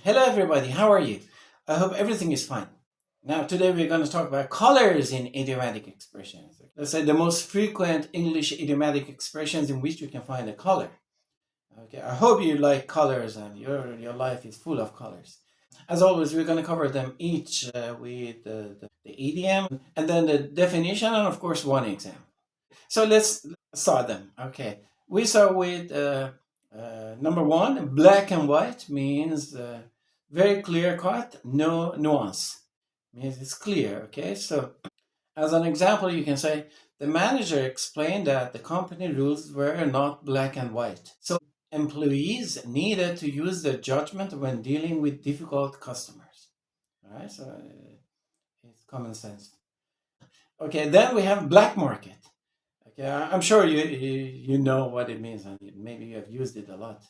Hello everybody, how are you? I hope everything is fine. Now today we're going to talk about colors in idiomatic expressions. Let's say the most frequent English idiomatic expressions in which you can find a color. Okay, I hope you like colors and your life is full of colors. As always, we're going to cover them each with the idiom and then the definition and of course one example. So let's start them. Okay, we start with number one. Black and white means very clear cut, no nuance. Means it's clear. Okay, so as an example, you can say the manager explained that the company rules were not black and white. So employees needed to use their judgment when dealing with difficult customers. All right, so it's common sense. Okay, then we have black market. Okay, I'm sure you know what it means, and maybe you have used it a lot.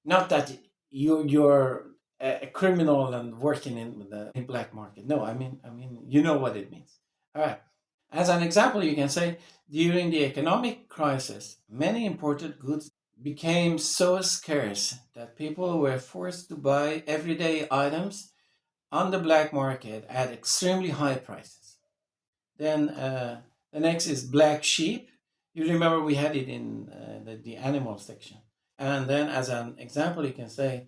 Not that you're a criminal and working in the black market. No, I mean you know what it means. All right. As an example, you can say during the economic crisis, many imported goods became so scarce that people were forced to buy everyday items on the black market at extremely high prices. Then the next is black sheep. You remember we had it in the animal section. And then, as an example, you can say,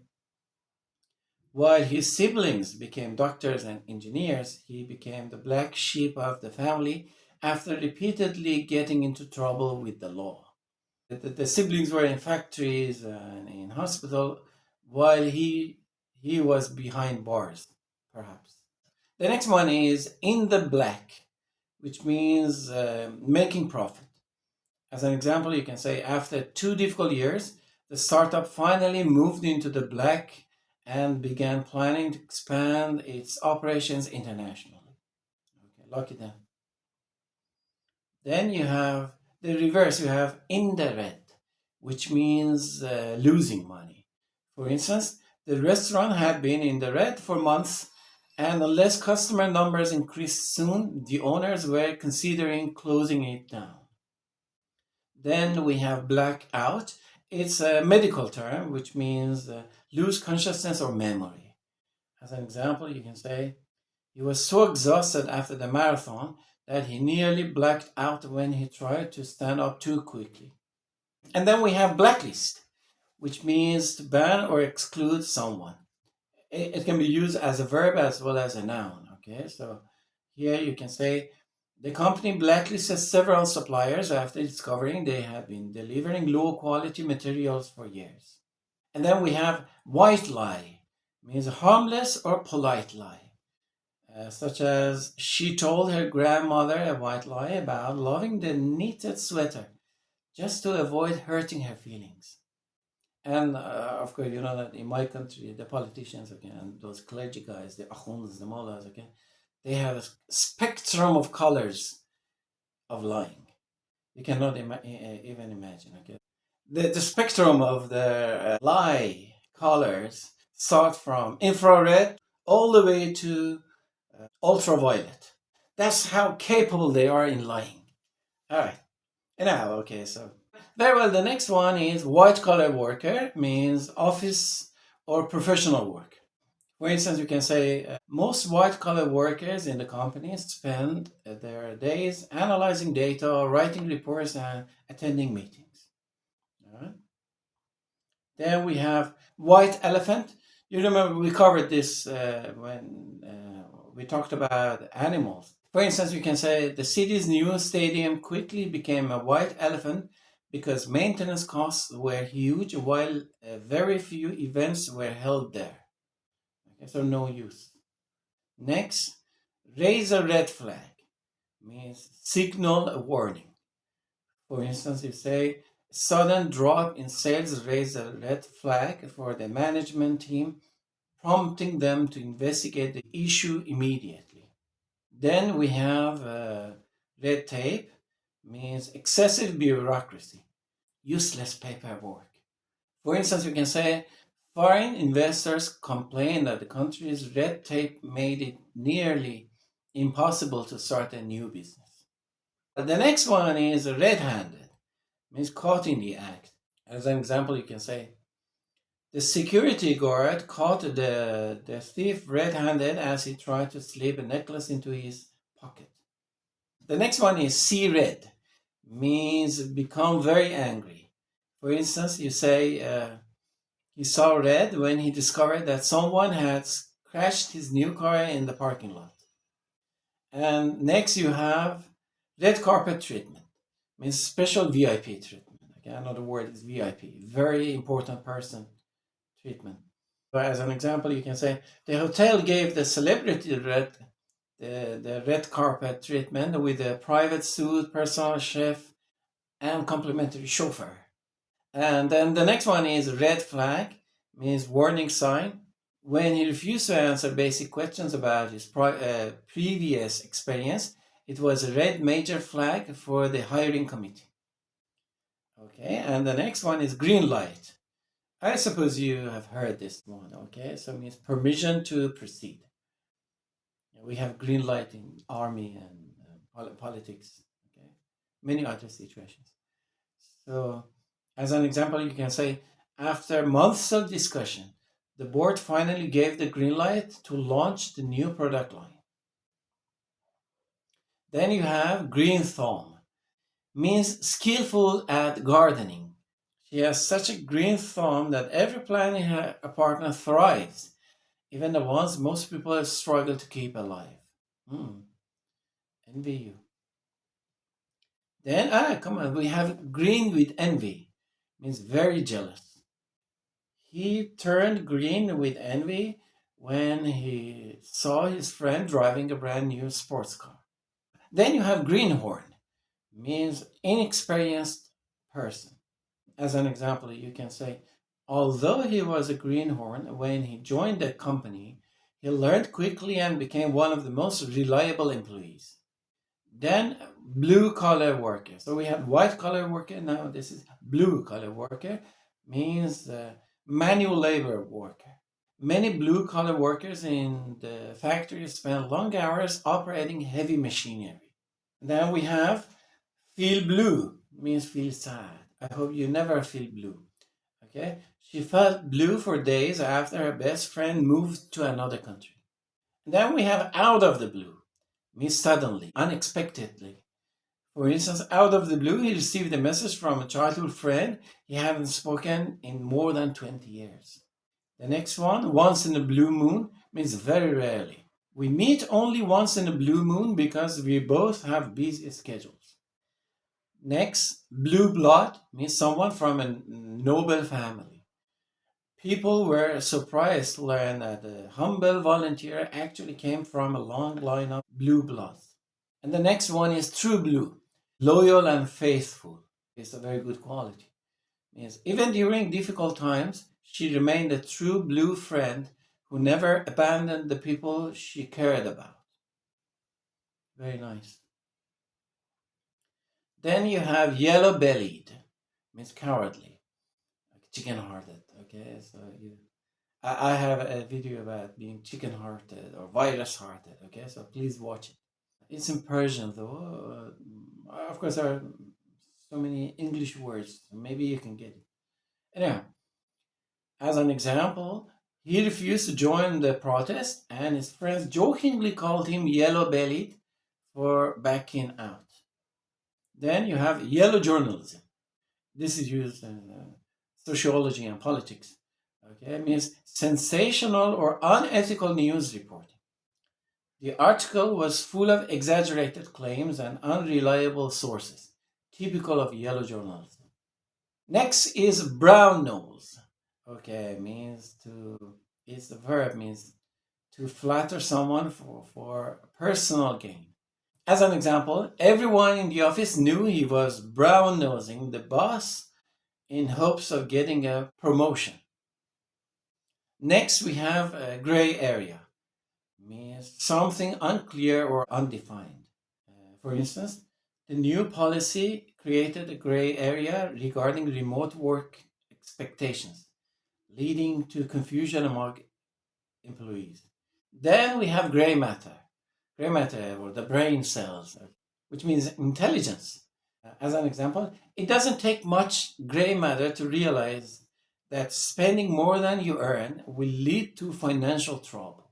while his siblings became doctors and engineers, he became the black sheep of the family after repeatedly getting into trouble with the law. The siblings were in factories and in hospital, while he was behind bars, perhaps. The next one is in the black, which means making profit. As an example, you can say after 2 difficult years, the startup finally moved into the black and began planning to expand its operations internationally. Okay, lucky them. Then you have the reverse, you have in the red, which means losing money. For instance, the restaurant had been in the red for months, and unless customer numbers increased soon, the owners were considering closing it down. Then we have blackout. It's a medical term which means lose consciousness or memory. As an example, you can say he was so exhausted after the marathon that he nearly blacked out when he tried to stand up too quickly. And then we have blacklist, which means to ban or exclude someone. It can be used as a verb as well as a noun. Okay, so here you can say the company blacklisted several suppliers after discovering they had been delivering low quality materials for years. And then we have white lie, means harmless or polite lie, such as she told her grandmother a white lie about loving the knitted sweater just to avoid hurting her feelings. And of course, you know that in my country, the politicians, okay, and those clergy guys, the akhunds, the mullahs, okay, they have a spectrum of colors of lying. You cannot even imagine, okay? The spectrum of the lie colors start from infrared all the way to ultraviolet. That's how capable they are in lying. All right. Now, okay, so very well. The next one is white collar worker, means office or professional work. For instance, you can say most white collar workers in the company spend their days analyzing data, writing reports, and attending meetings. All right. Then we have white elephant. You remember we covered this when we talked about animals. For instance, you can say the city's new stadium quickly became a white elephant because maintenance costs were huge while very few events were held there. Okay, so no use. Next, raise a red flag means signal a warning. For instance, you say sudden drop in sales raised a red flag for the management team, prompting them to investigate the issue immediately. Then we have red tape, means excessive bureaucracy, useless paperwork. For instance, we can say foreign investors complain that the country's red tape made it nearly impossible to start a new business. The next one is red handed, means caught in the act. As an example, you can say The security guard caught the thief red-handed as he tried to slip a necklace into his pocket. The next one is see red, means become very angry. For instance, you say he saw red when he discovered that someone had crashed his new car in the parking lot. And next you have red carpet treatment, means special VIP treatment. Okay, another word is VIP, very important person treatment. As an example, you can say the hotel gave the celebrity the red carpet treatment with a private suite, personal chef, and complimentary chauffeur. And then the next one is red flag, means warning sign. When he refused to answer basic questions about his previous experience, it was a red major flag for the hiring committee. Okay, and the next one is green light. I suppose you have heard this one. Okay, so it means permission to proceed. We have green light in army and politics. Okay, many other situations. So, as an example, you can say after months of discussion, the board finally gave the green light to launch the new product line. Then you have green thumb, means skillful at gardening. She has such a green thumb that every plant in her apartment thrives, even the ones most people struggle to keep alive. Envy you. Then, come on, we have green with envy, means very jealous. He turned green with envy when he saw his friend driving a brand new sports car. Then you have greenhorn, means inexperienced person. As an example, you can say, although he was a greenhorn, when he joined the company, he learned quickly and became one of the most reliable employees. Then blue collar worker. So we have white collar worker. Now this is blue collar worker, means manual labor worker. Many blue collar workers in the factory spend long hours operating heavy machinery. Then we have feel blue, means feel sad. I hope you never feel blue. Okay? She felt blue for days after her best friend moved to another country. And then we have out of the blue, means suddenly, unexpectedly. For instance, out of the blue, he received a message from a childhood friend he hadn't spoken in more than 20 years. The next one, once in a blue moon, means very rarely. We meet only once in a blue moon because we both have busy schedules. Next, blue blood means someone from a noble family. People were surprised to learn that the humble volunteer actually came from a long line of blue bloods. And the next one is true blue, loyal and faithful. It's a very good quality. Means even during difficult times, she remained a true blue friend who never abandoned the people she cared about. Very nice. Then you have yellow bellied, means cowardly, like chicken hearted. Okay, so I have a video about being chicken hearted or virus hearted. Okay, so please watch it. It's in Persian though. Of course, there are so many English words. So maybe you can get it. Anyhow, as an example, he refused to join the protest, and his friends jokingly called him yellow bellied for backing out. Then you have yellow journalism. This is used in sociology and politics. Okay, it means sensational or unethical news reporting. The article was full of exaggerated claims and unreliable sources, typical of yellow journalism. Next is brown nose. Okay, it's the verb, means to flatter someone for personal gain. As an example, everyone in the office knew he was brown nosing the boss in hopes of getting a promotion. Next, we have a gray area, means something unclear or undefined. For instance, the new policy created a gray area regarding remote work expectations, leading to confusion among employees. Then we have gray matter or the brain cells, which means intelligence. As an example, it doesn't take much gray matter to realize that spending more than you earn will lead to financial trouble.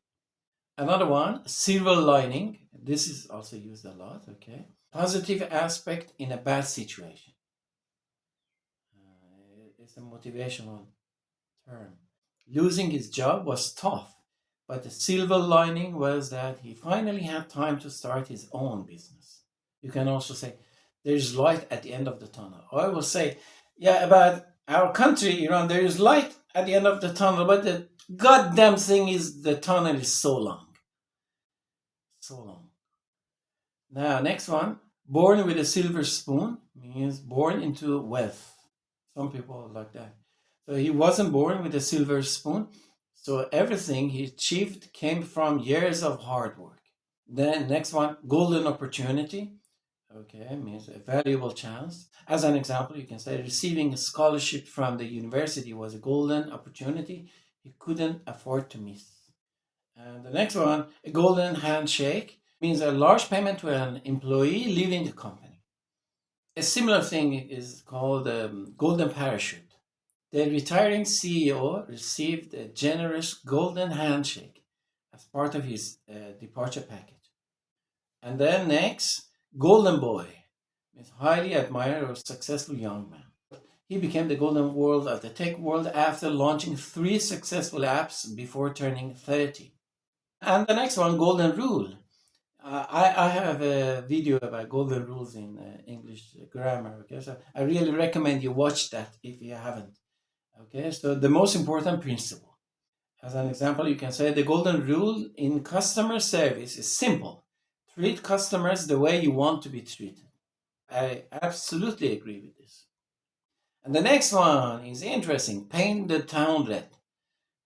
Another one, silver lining. This is also used a lot, okay? Positive aspect in a bad situation. It's a motivational term. Losing his job was tough, but the silver lining was that he finally had time to start his own business. You can also say, there's light at the end of the tunnel. Or I will say, yeah, about our country, Iran, there is light at the end of the tunnel, but the goddamn thing is the tunnel is so long. So long. Now, next one. Born with a silver spoon means born into wealth. Some people like that. So he wasn't born with a silver spoon. So everything he achieved came from years of hard work. Then next one, golden opportunity. Okay, means a valuable chance. As an example, you can say receiving a scholarship from the university was a golden opportunity he couldn't afford to miss. And the next one, a golden handshake, means a large payment to an employee leaving the company. A similar thing is called golden parachute. The retiring CEO received a generous golden handshake as part of his departure package. And then next, golden boy, means highly admired or successful young man. He became the golden world of the tech world after launching 3 successful apps before turning 30. And the next one, golden rule. I have a video about golden rules in English grammar. Okay, so I really recommend you watch that if you haven't. Okay, so the most important principle. As an example, you can say the golden rule in customer service is simple. Treat customers the way you want to be treated. I absolutely agree with this. And the next one is interesting. Paint the town red.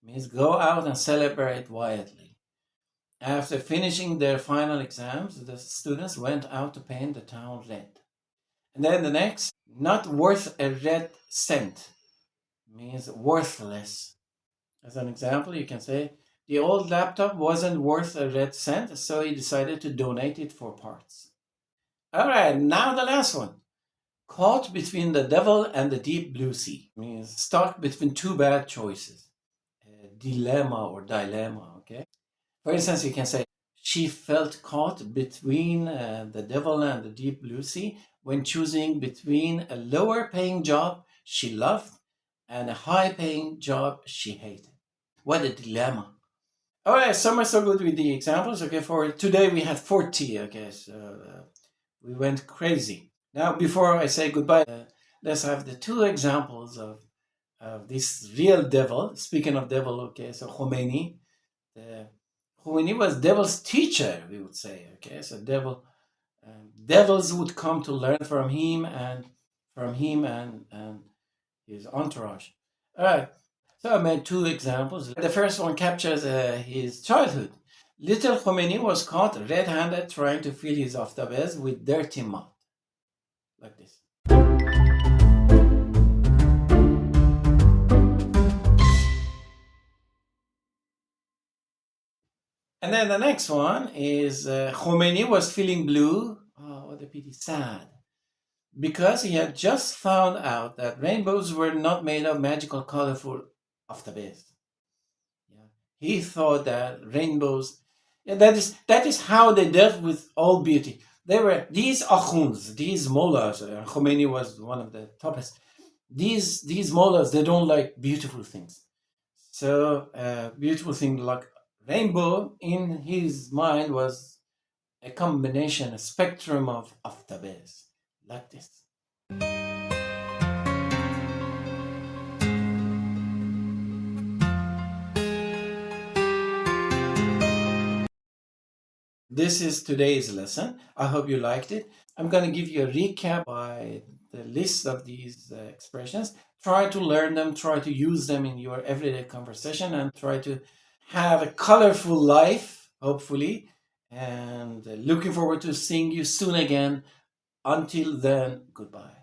Means go out and celebrate wildly. After finishing their final exams, the students went out to paint the town red. And then the next, not worth a red cent, means worthless. As an example, you can say, the old laptop wasn't worth a red cent, so he decided to donate it for parts. All right, now the last one. Caught between the devil and the deep blue sea, means stuck between 2 bad choices. Dilemma or dilemma, okay? For instance, you can say, she felt caught between the devil and the deep blue sea when choosing between a lower paying job she loved and a high paying job she hated. What a dilemma. All right, so much so good with the examples. Okay, for today we had 40. Okay, so we went crazy. Now, before I say goodbye, let's have the 2 examples of this real devil. Speaking of devil, okay, so Khomeini. Khomeini was devil's teacher, we would say. Okay, so devils would come to learn from him and his entourage. All right. So I made 2 examples. The first one captures his childhood. Little Khomeini was caught red-handed trying to fill his aftabez with dirty mud. Like this. And then the next one is Khomeini was feeling blue. Oh, what a pity, sad. Because he had just found out that rainbows were not made of magical, colorful aftabez. Yeah. He thought that rainbows, yeah, that is how they dealt with all beauty. They were these akhuns, these mullahs, Khomeini was one of the toughest. These mullahs, they don't like beautiful things. So beautiful thing like rainbow in his mind was a combination, a spectrum of aftabez, like this. This is today's lesson. I hope you liked it. I'm going to give you a recap by the list of these expressions. Try to learn them, try to use them in your everyday conversation, and try to have a colorful life, hopefully. And looking forward to seeing you soon again. Until then, goodbye.